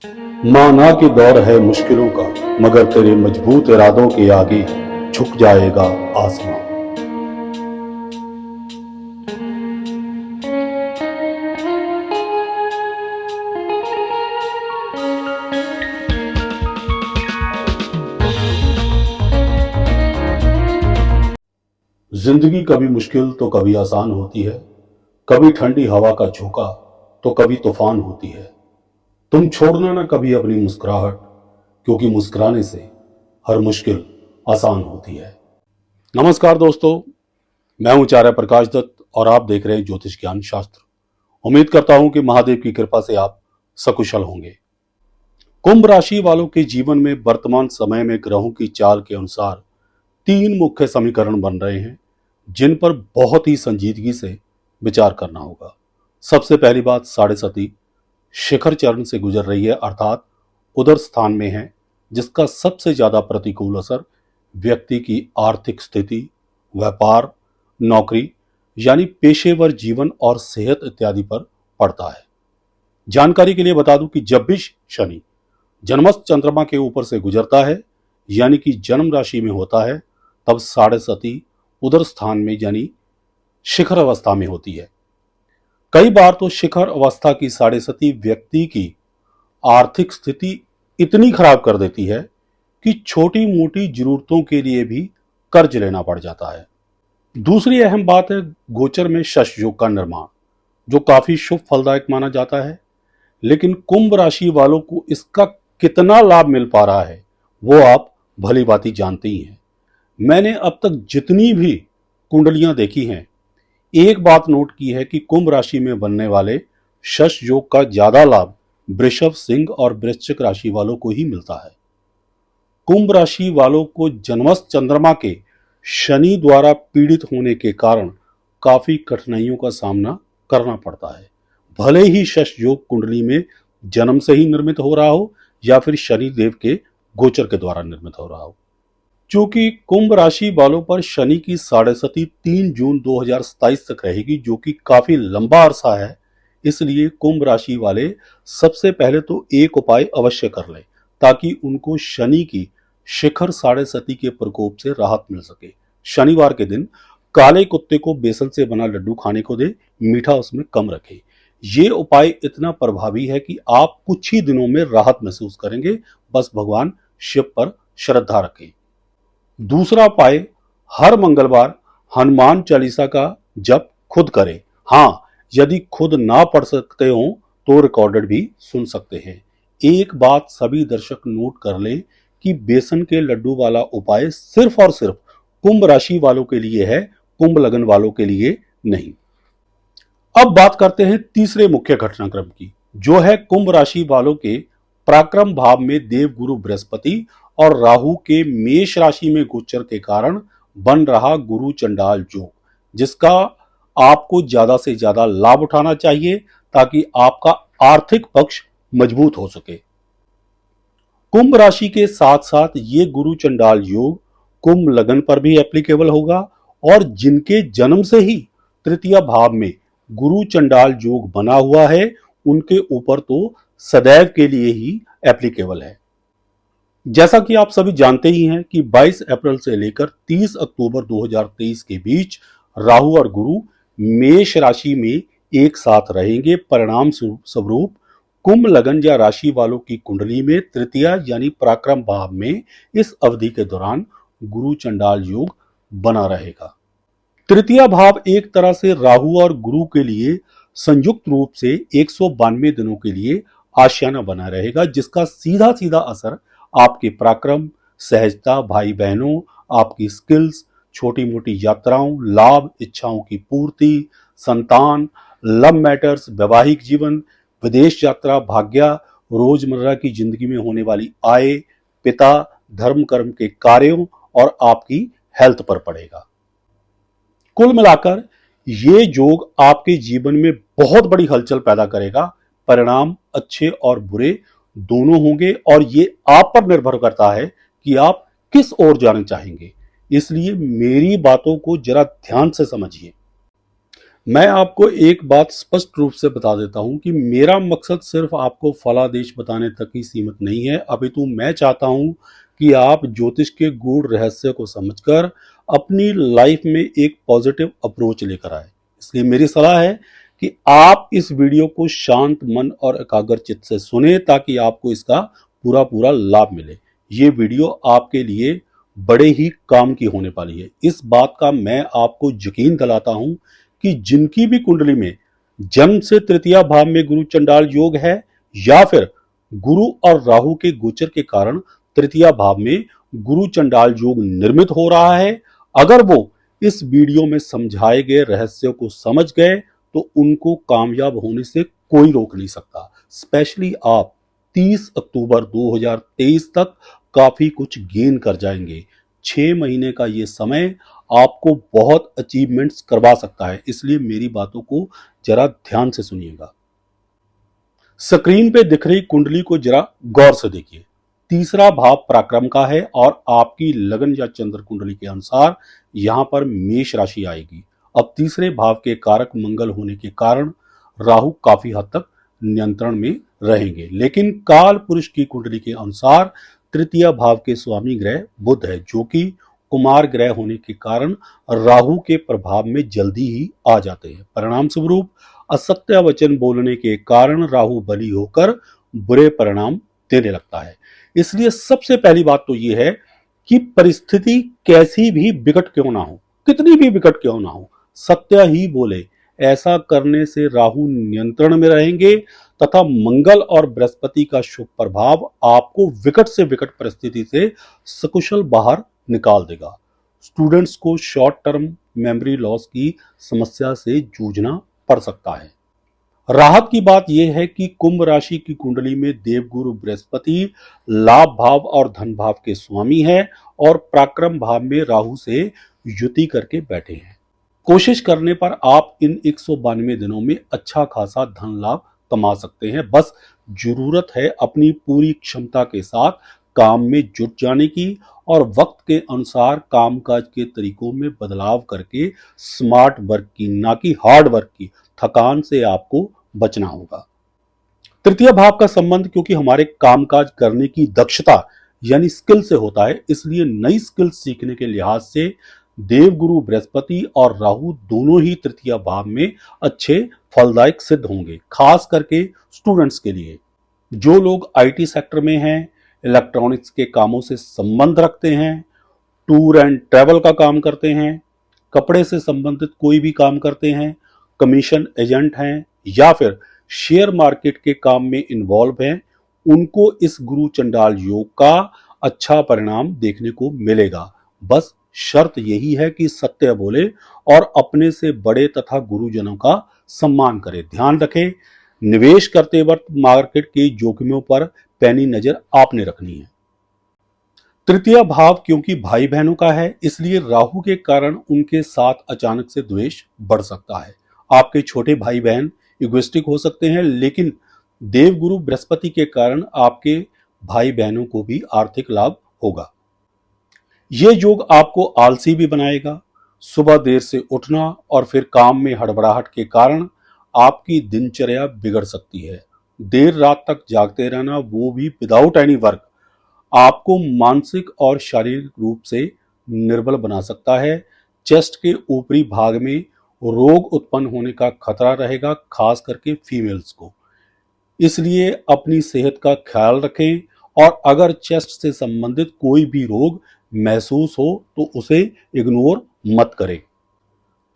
माना कि दौर है मुश्किलों का, मगर तेरे मजबूत इरादों के आगे झुक जाएगा आसमां। जिंदगी कभी मुश्किल तो कभी आसान होती है, कभी ठंडी हवा का झोंका तो कभी तूफान होती है। तुम छोड़ना ना कभी अपनी मुस्कुराहट, क्योंकि मुस्कुराने से हर मुश्किल आसान होती है। नमस्कार दोस्तों, मैं हूं आचार्य प्रकाश दत्त और आप देख रहे हैं ज्योतिष ज्ञान शास्त्र। उम्मीद करता हूं कि महादेव की कृपा से आप सकुशल होंगे। कुंभ राशि वालों के जीवन में वर्तमान समय में ग्रहों की चाल के अनुसार तीन मुख्य समीकरण बन रहे हैं, जिन पर बहुत ही संजीदगी से विचार करना होगा। सबसे पहली बात, साढ़े सती शिखर चरण से गुजर रही है, अर्थात उदर स्थान में है, जिसका सबसे ज्यादा प्रतिकूल असर व्यक्ति की आर्थिक स्थिति, व्यापार, नौकरी यानी पेशेवर जीवन और सेहत इत्यादि पर पड़ता है। जानकारी के लिए बता दूं कि जब भी शनि जन्मस्थ चंद्रमा के ऊपर से गुजरता है, यानी कि जन्म राशि में होता है, तब साढ़े सती उदर स्थान में यानी शिखर अवस्था में होती है। कई बार तो शिखर अवस्था की साढ़े सती व्यक्ति की आर्थिक स्थिति इतनी खराब कर देती है कि छोटी मोटी जरूरतों के लिए भी कर्ज लेना पड़ जाता है। दूसरी अहम बात है गोचर में शश योग का निर्माण, जो काफी शुभ फलदायक माना जाता है। लेकिन कुंभ राशि वालों को इसका कितना लाभ मिल पा रहा है वो आप भली भांति जानते ही हैं। मैंने अब तक जितनी भी कुंडलियां देखी हैं, एक बात नोट की है कि कुंभ राशि में बनने वाले शश योग का ज्यादा लाभ वृषभ, सिंह और वृश्चिक राशि वालों को ही मिलता है। कुंभ राशि वालों को जन्मस्थ चंद्रमा के शनि द्वारा पीड़ित होने के कारण काफी कठिनाइयों का सामना करना पड़ता है, भले ही शश योग कुंडली में जन्म से ही निर्मित हो रहा हो या फिर शनि देव के गोचर के द्वारा निर्मित हो रहा हो। चूंकि कुंभ राशि वालों पर शनि की साढ़े सती 3 जून 2027 तक रहेगी, जो कि काफी लंबा अरसा है, इसलिए कुंभ राशि वाले सबसे पहले तो एक उपाय अवश्य कर लें, ताकि उनको शनि की शिखर साढ़े सती के प्रकोप से राहत मिल सके। शनिवार के दिन काले कुत्ते को बेसन से बना लड्डू खाने को दे, मीठा उसमें कम रखे। ये उपाय इतना प्रभावी है कि आप कुछ ही दिनों में राहत महसूस करेंगे। बस भगवान शिव पर श्रद्धा रखें। दूसरा उपाय, हर मंगलवार हनुमान चालीसा का जप खुद करें। हाँ, यदि खुद ना पढ़ सकते हो तो रिकॉर्डेड भी सुन सकते हैं। एक बात सभी दर्शक नोट कर लें कि बेसन के लड्डू वाला उपाय सिर्फ और सिर्फ कुंभ राशि वालों के लिए है, कुंभ लगन वालों के लिए नहीं। अब बात करते हैं तीसरे मुख्य घटनाक्रम की, जो है कुंभ राशि वालों के पराक्रम भाव में देवगुरु बृहस्पति और राहु के मेष राशि में गोचर के कारण बन रहा गुरु चंडाल योग, जिसका आपको ज्यादा से ज्यादा लाभ उठाना चाहिए ताकि आपका आर्थिक पक्ष मजबूत हो सके। कुंभ राशि के साथ साथ ये गुरु चंडाल योग कुंभ लगन पर भी एप्लीकेबल होगा, और जिनके जन्म से ही तृतीय भाव में गुरु चंडाल योग बना हुआ है, उनके ऊपर तो सदैव के लिए ही एप्लीकेबल है। जैसा कि आप सभी जानते ही हैं कि 22 अप्रैल से लेकर 30 अक्टूबर 2023 के बीच राहु और गुरु मेष राशि में एक साथ रहेंगे। परिणाम स्वरूप कुंभ लगन या राशि वालों की कुंडली में तृतीय यानी पराक्रम भाव में इस अवधि के दौरान गुरु चंडाल योग बना रहेगा। तृतीय भाव एक तरह से राहु और गुरु के लिए संयुक्त रूप से 192 दिनों के लिए आशियाना बना रहेगा, जिसका सीधा सीधा असर आपके पराक्रम, सहजता, भाई बहनों, आपकी स्किल्स, छोटी मोटी यात्राओं, लाभ, इच्छाओं की पूर्ति, संतान, लव मैटर्स, वैवाहिक जीवन, विदेश यात्रा, भाग्य, रोजमर्रा की जिंदगी में होने वाली आय, पिता, धर्म कर्म के कार्यों और आपकी हेल्थ पर पड़ेगा। कुल मिलाकर ये योग आपके जीवन में बहुत बड़ी हलचल पैदा करेगा। परिणाम अच्छे और बुरे दोनों होंगे, और ये आप पर निर्भर करता है कि आप किस ओर जाना चाहेंगे। इसलिए मेरी बातों को जरा ध्यान से समझिए। मैं आपको एक बात स्पष्ट रूप से बता देता हूं कि मेरा मकसद सिर्फ आपको फलादेश बताने तक ही सीमित नहीं है, अपितु मैं चाहता हूं कि आप ज्योतिष के गूढ़ रहस्य को समझकर अपनी लाइफ में एक पॉजिटिव अप्रोच लेकर आए। इसलिए मेरी सलाह है कि आप इस वीडियो को शांत मन और एकाग्र चित्त से सुने ताकि आपको इसका पूरा पूरा लाभ मिले। ये वीडियो आपके लिए बड़े ही काम की होने वाली है। इस बात का मैं आपको यकीन दिलाता हूं कि जिनकी भी कुंडली में जन्म से तृतीय भाव में गुरु चंडाल योग है या फिर गुरु और राहु के गोचर के कारण तृतीय भाव में गुरु चंडाल योग निर्मित हो रहा है, अगर वो इस वीडियो में समझाए गए रहस्यों को समझ गए तो उनको कामयाब होने से कोई रोक नहीं सकता। स्पेशली आप 30 अक्टूबर 2023 तक काफी कुछ गेन कर जाएंगे। 6 महीने का ये समय आपको बहुत अचीवमेंट्स करवा सकता है, इसलिए मेरी बातों को जरा ध्यान से सुनिएगा। स्क्रीन पे दिख रही कुंडली को जरा गौर से देखिए। तीसरा भाव पराक्रम का है और आपकी लगन या चंद्र कुंडली के अनुसार यहां पर मेष राशि आएगी। अब तीसरे भाव के कारक मंगल होने के कारण राहु काफी हद तक नियंत्रण में रहेंगे, लेकिन काल पुरुष की कुंडली के अनुसार तृतीय भाव के स्वामी ग्रह बुध है, जो कि कुमार ग्रह होने के कारण राहु के प्रभाव में जल्दी ही आ जाते हैं। परिणाम स्वरूप असत्य वचन बोलने के कारण राहु बली होकर बुरे परिणाम देने लगता है। इसलिए सबसे पहली बात तो यह है कि परिस्थिति कैसी भी विकट क्यों ना हो, कितनी भी विकट क्यों ना हो, सत्य ही बोले। ऐसा करने से राहु नियंत्रण में रहेंगे तथा मंगल और बृहस्पति का शुभ प्रभाव आपको विकट से विकट परिस्थिति से सकुशल बाहर निकाल देगा। स्टूडेंट्स को शॉर्ट टर्म मेमोरी लॉस की समस्या से जूझना पड़ सकता है। राहत की बात यह है कि कुंभ राशि की कुंडली में देवगुरु बृहस्पति लाभ भाव और धन भाव के स्वामी है और पराक्रम भाव में राहु से युति करके बैठे हैं। कोशिश करने पर आप इन 192 दिनों में अच्छा खासा धन लाभ कमा सकते हैं। बस जरूरत है अपनी पूरी क्षमता के साथ काम में जुट जाने की और वक्त के अनुसार कामकाज के तरीकों में बदलाव करके स्मार्ट वर्क की, ना कि हार्ड वर्क की थकान से आपको बचना होगा। तृतीय भाव का संबंध क्योंकि हमारे कामकाज करने की दक्षता यानी स्किल से होता है, इसलिए नई स्किल सीखने के लिहाज से देवगुरु बृहस्पति और राहु दोनों ही तृतीय भाव में अच्छे फलदायक सिद्ध होंगे, खास करके स्टूडेंट्स के लिए। जो लोग आईटी सेक्टर में हैं, इलेक्ट्रॉनिक्स के कामों से संबंध रखते हैं, टूर एंड ट्रैवल का काम करते हैं, कपड़े से संबंधित कोई भी काम करते हैं, कमीशन एजेंट हैं या फिर शेयर मार्केट के काम में इन्वॉल्व हैं, उनको इस गुरु चंडाल योग का अच्छा परिणाम देखने को मिलेगा। बस शर्त यही है कि सत्य बोले और अपने से बड़े तथा गुरुजनों का सम्मान करें। ध्यान रखें, निवेश करते वक्त मार्केट के जोखिमों पर पैनी नजर आपने रखनी है। तृतीय भाव क्योंकि भाई बहनों का है, इसलिए राहु के कारण उनके साथ अचानक से द्वेष बढ़ सकता है। आपके छोटे भाई बहन इगोइस्टिक हो सकते हैं, लेकिन देवगुरु बृहस्पति के कारण आपके भाई बहनों को भी आर्थिक लाभ होगा। ये योग आपको आलसी भी बनाएगा। सुबह देर से उठना और फिर काम में हड़बड़ाहट के कारण आपकी दिनचर्या बिगड़ सकती है। देर रात तक जागते रहना, वो भी विदाउट एनी वर्क, आपको मानसिक और शारीरिक रूप से निर्बल बना सकता है। चेस्ट के ऊपरी भाग में रोग उत्पन्न होने का खतरा रहेगा, खास करके फीमेल्स को। इसलिए अपनी सेहत का ख्याल रखें और अगर चेस्ट से संबंधित कोई भी रोग महसूस हो तो उसे इग्नोर मत करें।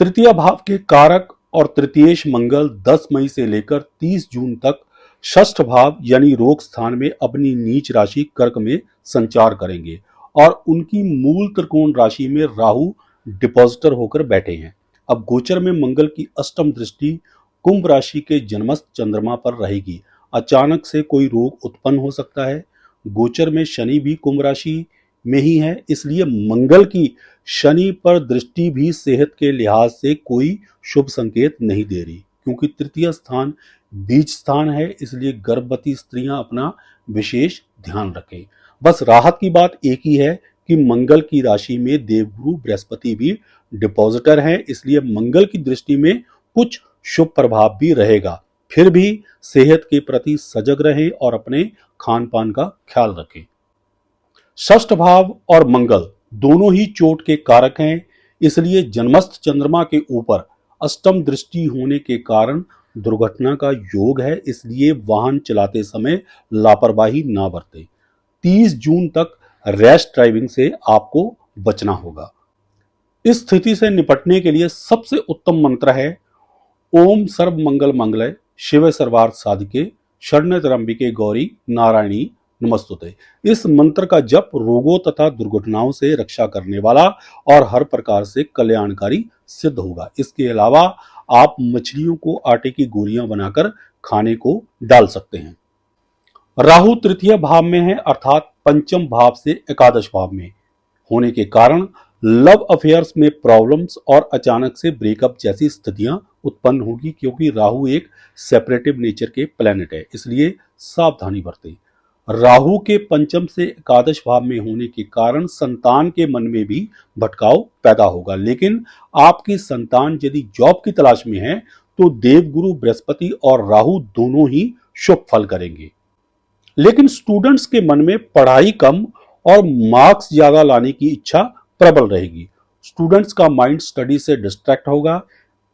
तृतीय भाव के कारक और तृतीयेश मंगल 10 मई से लेकर 30 जून तक षष्ठ भाव यानी रोग स्थान में अपनी नीच राशि कर्क में संचार करेंगे और उनकी मूल त्रिकोण राशि में राहु डिपॉजिटर होकर बैठे हैं। अब गोचर में मंगल की अष्टम दृष्टि कुंभ राशि के जन्मस्थ चंद्रमा पर रहेगी। अचानक से कोई रोग उत्पन्न हो सकता है। गोचर में शनि भी कुंभ राशि में ही है, इसलिए मंगल की शनि पर दृष्टि भी सेहत के लिहाज से कोई शुभ संकेत नहीं दे रही। क्योंकि तृतीय स्थान बीज स्थान है, इसलिए गर्भवती स्त्रियां अपना विशेष ध्यान रखें। बस राहत की बात एक ही है कि मंगल की राशि में देवगुरु बृहस्पति भी डिपॉजिटर हैं, इसलिए मंगल की दृष्टि में कुछ शुभ प्रभाव भी रहेगा। फिर भी सेहत के प्रति सजग रहें और अपने खान पान का ख्याल रखें। षष्ठ भाव और मंगल दोनों ही चोट के कारक हैं, इसलिए जन्मस्थ चंद्रमा के ऊपर अष्टम दृष्टि होने के कारण दुर्घटना का योग है। इसलिए वाहन चलाते समय लापरवाही ना बरतें। 30 जून तक रैश ड्राइविंग से आपको बचना होगा। इस स्थिति से निपटने के लिए सबसे उत्तम मंत्र है ओम सर्व मंगल मंगलय शिव सर्वार्थ साधिके शरण्य त्र्यंबिके गौरी नारायणी नमस्तुते। इस मंत्र का जप रोगों तथा दुर्घटनाओं से रक्षा करने वाला और हर प्रकार से कल्याणकारी सिद्ध होगा। इसके अलावा आप मछलियों को आटे की गोलियां बनाकर खाने को डाल सकते हैं। राहु तृतीय भाव में है, अर्थात पंचम भाव से एकादश भाव में होने के कारण लव अफेयर्स में प्रॉब्लम्स और अचानक से ब्रेकअप जैसी स्थितियां उत्पन्न होगी, क्योंकि राहु एक सेपरेटिव नेचर के प्लेनेट है, इसलिए सावधानी बरतें। राहु के पंचम से एकादश भाव में होने के कारण संतान के मन में भी भटकाव पैदा होगा, लेकिन आपकी संतान यदि जॉब की तलाश में है तो देवगुरु बृहस्पति और राहु दोनों ही शुभ फल करेंगे। लेकिन स्टूडेंट्स के मन में पढ़ाई कम और मार्क्स ज्यादा लाने की इच्छा प्रबल रहेगी। स्टूडेंट्स का माइंड स्टडी से डिस्ट्रैक्ट होगा,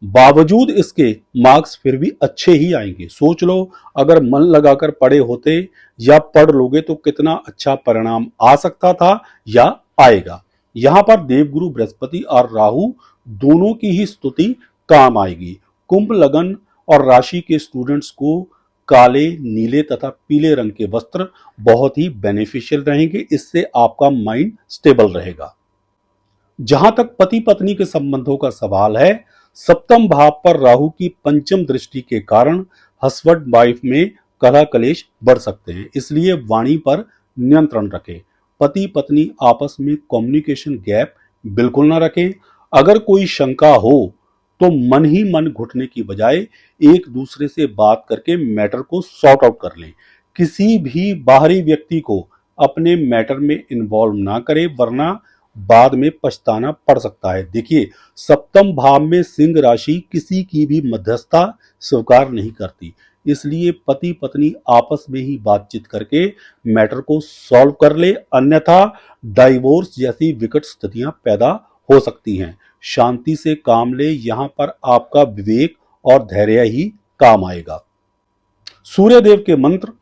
बावजूद इसके मार्क्स फिर भी अच्छे ही आएंगे। सोच लो, अगर मन लगाकर पढ़े होते या पढ़ लोगे तो कितना अच्छा परिणाम आ सकता था या आएगा। यहां पर देवगुरु बृहस्पति और राहु दोनों की ही स्तुति काम आएगी। कुंभ लगन और राशि के स्टूडेंट्स को काले, नीले तथा पीले रंग के वस्त्र बहुत ही बेनिफिशियल रहेंगे। इससे आपका माइंड स्टेबल रहेगा। जहां तक पति पत्नी के संबंधों का सवाल है, सप्तम भाव पर राहु की पंचम दृष्टि के कारण हस्बैंड वाइफ में कलह कलेश बढ़ सकते हैं, इसलिए वाणी पर नियंत्रण रखें। पति पत्नी आपस में कम्युनिकेशन गैप बिल्कुल ना रखें। अगर कोई शंका हो तो मन ही मन घुटने की बजाय एक दूसरे से बात करके मैटर को सॉर्ट आउट कर लें। किसी भी बाहरी व्यक्ति को अपने मैटर में इन्वॉल्व ना करें, वरना बाद में पछताना पड़ सकता है। देखिए, सप्तम भाव में सिंह राशि किसी की भी मध्यस्थता स्वीकार नहीं करती, इसलिए पति पत्नी आपस में ही बातचीत करके मैटर को सॉल्व कर ले, अन्यथा डाइवोर्स जैसी विकट स्थितियां पैदा हो सकती हैं। शांति से काम ले, यहां पर आपका विवेक और धैर्य ही काम आएगा। सूर्य देव के मंत्र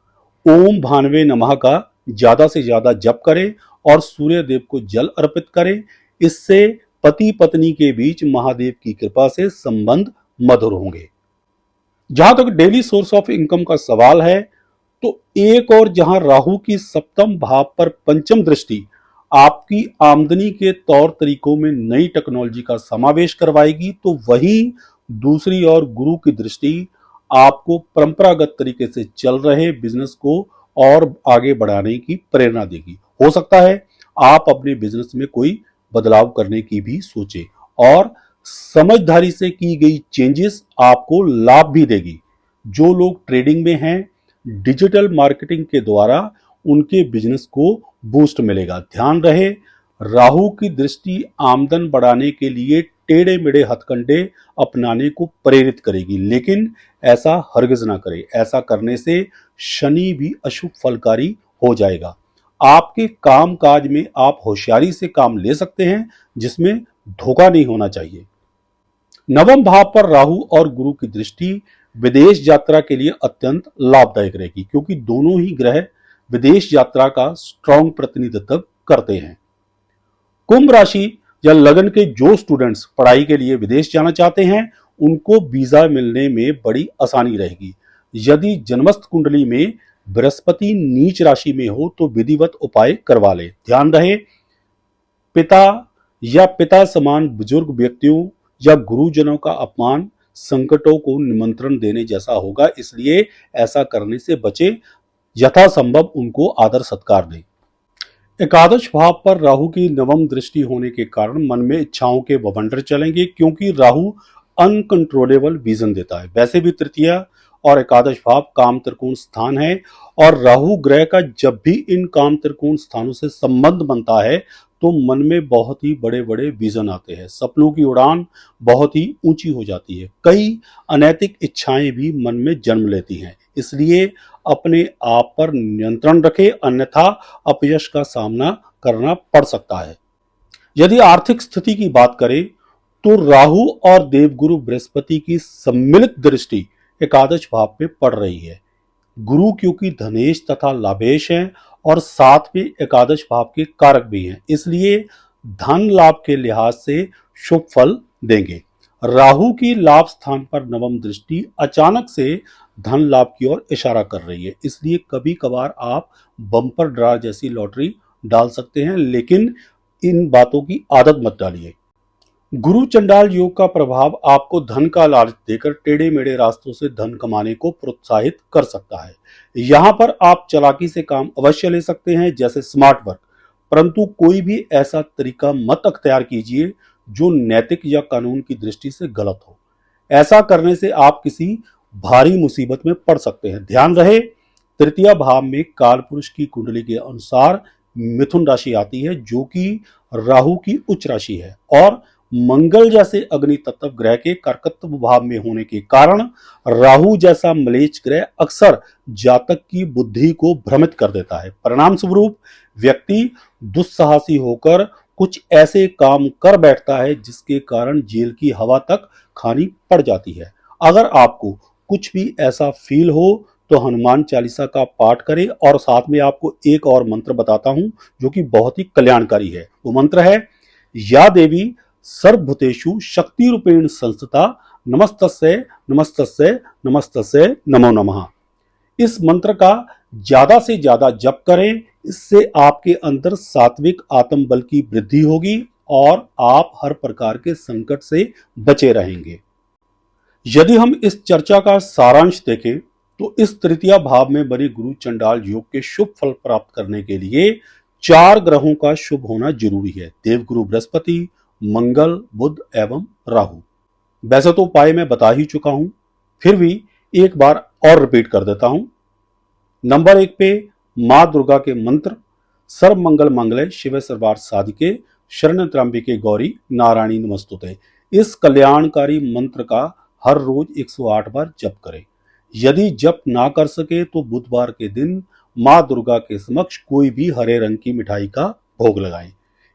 ओम भानवे नमः का ज्यादा से ज्यादा जप करें और सूर्य देव को जल अर्पित करें। इससे पति पत्नी के बीच महादेव की कृपा से संबंध मधुर होंगे। जहां तक डेली सोर्स ऑफ इनकम का सवाल है, तो एक और जहां राहु की सप्तम भाव पर पंचम दृष्टि आपकी आमदनी के तौर तरीकों में नई टेक्नोलॉजी का समावेश करवाएगी, तो वहीं दूसरी ओर गुरु की दृष्टि आपको परंपरागत तरीके से चल रहे बिजनेस को और आगे बढ़ाने की प्रेरणा देगी। हो सकता है आप अपने बिजनेस में कोई बदलाव करने की भी सोचें, और समझदारी से की गई चेंजेस आपको लाभ भी देगी। जो लोग ट्रेडिंग में हैं, डिजिटल मार्केटिंग के द्वारा उनके बिजनेस को बूस्ट मिलेगा। ध्यान रहे, राहु की दृष्टि आमदन बढ़ाने के लिए टेढ़े मेढ़े हथकंडे अपनाने को प्रेरित करेगी, लेकिन ऐसा हरगिज ना करें। ऐसा करने से शनि भी अशुभ फलकारी हो जाएगा। आपके काम काज में आप होशियारी से काम ले सकते हैं, जिसमें धोखा नहीं होना चाहिए। नवम भाव पर राहु और गुरु की दृष्टि विदेश यात्रा के लिए अत्यंत लाभदायक रहेगी, क्योंकि दोनों ही ग्रह विदेश यात्रा का स्ट्रॉन्ग प्रतिनिधित्व करते हैं। कुंभ राशि या लगन के जो स्टूडेंट्स पढ़ाई के लिए विदेश जाना चाहते हैं, उनको वीजा मिलने में बड़ी आसानी रहेगी। यदि जन्मस्थ कुंडली में बृहस्पति नीच राशि में हो तो विधिवत उपाय करवा ले। ध्यान रहे, पिता या पिता समान बुजुर्ग व्यक्तियों या गुरुजनों का अपमान संकटों को निमंत्रण देने जैसा होगा, इसलिए ऐसा करने से बचे। यथासंभव उनको आदर सत्कार दें। एकादश भाव पर राहु की नवम दृष्टि होने के कारण मन में इच्छाओं के बवंडर चलेंगे, क्योंकि राहु अनकंट्रोलेबल विजन देता है। वैसे भी तृतीया और एकादश भाव काम त्रिकोण स्थान है। और राहु ग्रह का जब भी इन काम त्रिकोण स्थानों से संबंध बनता है तो मन में बहुत ही बड़े बड़े विजन आते हैं, सपनों की उड़ान बहुत ही ऊंची हो जाती है, कई अनैतिक इच्छाएं भी मन में जन्म लेती हैं। इसलिए अपने आप पर नियंत्रण रखें, अन्यथा अपयश का सामना करना पड़ सकता है। यदि आर्थिक स्थिति की बात करें तो राहु और देवगुरु बृहस्पति की सम्मिलित दृष्टि एकादश भाव पे पड़ रही है। गुरु क्योंकि धनेश तथा लाभेश हैं और साथ में एकादश भाव के कारक भी हैं, इसलिए धन लाभ के लिहाज से शुभ फल देंगे। राहु की लाभ स्थान पर नवम दृष्टि अचानक से धन लाभ की ओर इशारा कर रही है, इसलिए कभी कभार आप बम्पर ड्रा जैसी लॉटरी डाल सकते हैं, लेकिन इन बातों की आदत मत डालिए। गुरु चंडाल योग का प्रभाव आपको धन का लालच देकर टेढ़े मेढ़े रास्तों से धन कमाने को प्रोत्साहित कर सकता है। यहाँ पर आप चालाकी से काम अवश्य ले सकते हैं, जैसे स्मार्ट वर्क, परंतु कोई भी ऐसा तरीका मत अख्तियार कीजिए जो नैतिक या कानून की दृष्टि से गलत हो। ऐसा करने से आप किसी भारी मुसीबत में पड़ सकते हैं। ध्यान रहे, तृतीय भाव में काल पुरुष की कुंडली के अनुसार मिथुन राशि आती है, जो कि राहु की उच्च राशि है, और मंगल जैसे अग्नि तत्व ग्रह के कर्कत्व भाव में होने के कारण राहु जैसा मलेच्छ ग्रह अक्सर जातक की बुद्धि को भ्रमित कर देता है। परिणाम स्वरूप व्यक्ति दुस्साहसी होकर कुछ ऐसे काम कर बैठता है जिसके कारण जेल की हवा तक खानी पड़ जाती है। अगर आपको कुछ भी ऐसा फील हो तो हनुमान चालीसा का पाठ करें, और साथ में आपको एक और मंत्र बताता हूं जो कि बहुत ही कल्याणकारी है। वो मंत्र है, या देवी सर्वभूतेषु शक्ति रूपेण संस्थिता नमस्तस्यै नमस्तस्यै नमस्तस्यै नमो नमः। इस मंत्र का ज्यादा से ज्यादा जप करें, इससे आपके अंदर सात्विक आत्म बल की वृद्धि होगी और आप हर प्रकार के संकट से बचे रहेंगे। यदि हम इस चर्चा का सारांश देखें तो इस तृतीय भाव में बने गुरु चंडाल योग के शुभ फल प्राप्त करने के लिए 4 ग्रहों का शुभ होना जरूरी है, देवगुरु बृहस्पति, मंगल, बुध एवं राहु। वैसे तो उपाय मैं बता ही चुका हूं, फिर भी एक बार और रिपीट कर देता हूं। नंबर 1 पे मां दुर्गा के मंत्र, सर्व मंगल मंगले शिवे सर्वार्थ साधिके शरण्य त्र्यंबिके गौरी नारायणी नमस्तुते। इस कल्याणकारी मंत्र का हर रोज 108 बार जप करें। यदि जप ना कर सके तो बुधवार के दिन मां दुर्गा के समक्ष कोई भी हरे रंग की मिठाई का भोग लगाएं।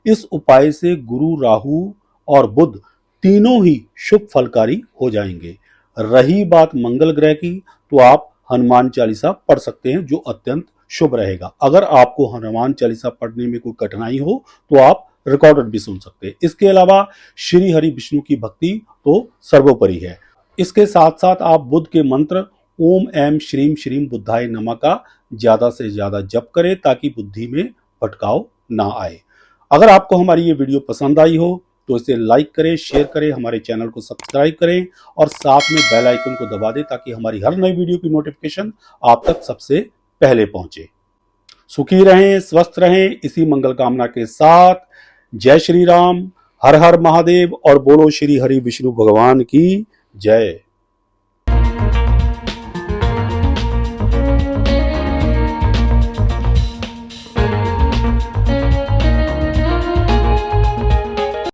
इस उपाय से गुरु, राहु और बुध तीनों ही शुभ फलकारी हो जाएंगे। रही बात मंगल ग्रह की, तो आप हनुमान चालीसा पढ़ सकते हैं, जो अत्यंत शुभ रहेगा। अगर आपको हनुमान चालीसा पढ़ने में कोई कठिनाई हो तो आप रिकॉर्डेड भी सुन सकते हैं। इसके अलावा श्री हरि विष्णु की भक्ति तो सर्वोपरि है। इसके साथ साथ आप बुध के मंत्र ओम ऐम श्रीम श्रीम बुद्धाय नमः का ज्यादा से ज्यादा जप करें, ताकि बुद्धि में भटकाव ना आए। अगर आपको हमारी ये वीडियो पसंद आई हो तो इसे लाइक करें, शेयर करें, हमारे चैनल को सब्सक्राइब करें और साथ में बेल आइकन को दबा दें, ताकि हमारी हर नई वीडियो की नोटिफिकेशन आप तक सबसे पहले पहुंचे। सुखी रहें, स्वस्थ रहें, इसी मंगल कामना के साथ जय श्री राम, हर हर महादेव और बोलो श्री हरि विष्णु भगवान की जय।